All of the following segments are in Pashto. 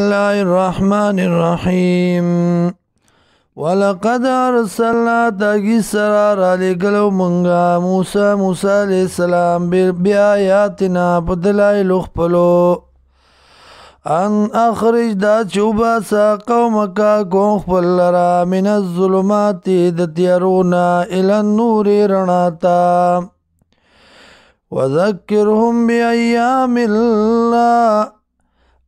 الله الرحمن الرحيم ولقد أرسلنا تاكي سرار لقلو منغا موسى عليه السلام بآياتنا بدلائل اخبلو ان اخرج دا چوبا سا قومك قوم خبل لرا من الظلمات دتيرونا الى النور رناتا وذكرهم بأيام الله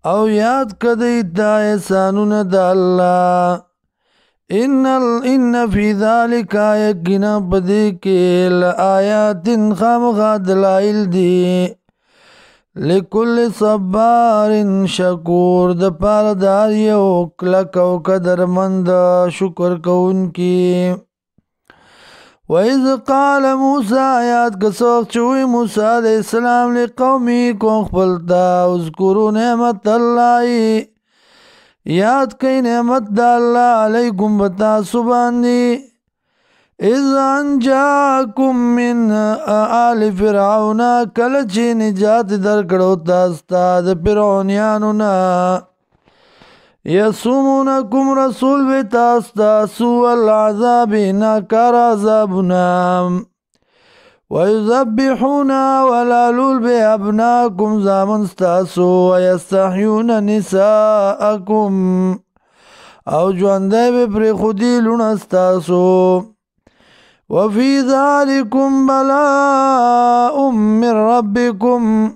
او یاد کدی دا احسانون دا اللہ ان فی ذالک یقینا بدی کے لآیات خامخا دلائل دی لکل صبار شکور د پاردار یو کلک او قدرمند شکر کون کی وَإِذْ قَالَ مُوسَى آیات کسوخ چوئی موسیٰ علیہ السلام لقومی کون خپلتا اذکروا نعمت اللہ یاد کئی نعمت دا اللہ علیکم بتا سباندی اذ انجاکم من آل فرعون کلچی نجات در کڑو تاستا دا فرعونیانونا یسومونکم رسول بیتاستا سوء العذاب ناکار عذابنا ویذبحون ولالول بی ابناکم زامنستاسو ویستحیون نساءکم او جواندے بی پر خودی لونستاسو وفی ذالکم بلاء من ربکم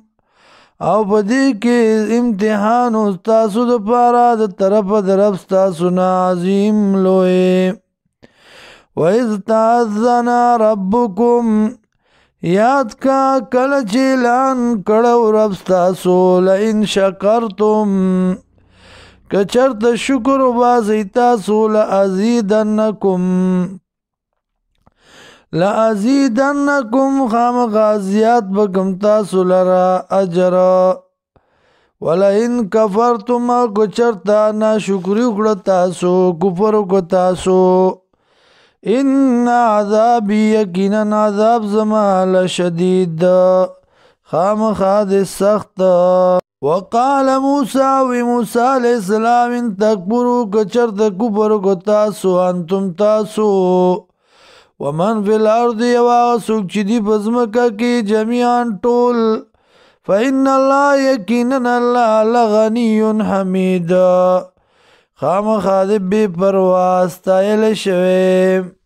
او پدی کی امتحان استاسو دا پارا دا طرف در ابستاسو نازیم لوئے وَإِذْ تَعَذَّنَا رَبُّكُمْ یاد کا کلچ اعلان کڑو ربستاسو لئن شکرتم کچرت شکر بازیتاسو لأزیدنکم خام غازیات بکم تاسو لرا اجر ولئن کفرتم کچرتا نا شکری اکڑتاسو کفر اکڑتاسو ان عذابی یقیناً عذاب زمال شدید خام خاد سخت وقال موسیٰ علیہ السلام ان تکبرو کچرت کفر اکڑتاسو انتم تاسو ومن فی الارض یواغسوک چی پزمکا کی جمیعان ٹول فإن اللہ یقیناً اللہ لغنی حمید خام خادب بی پرواز تائل شویم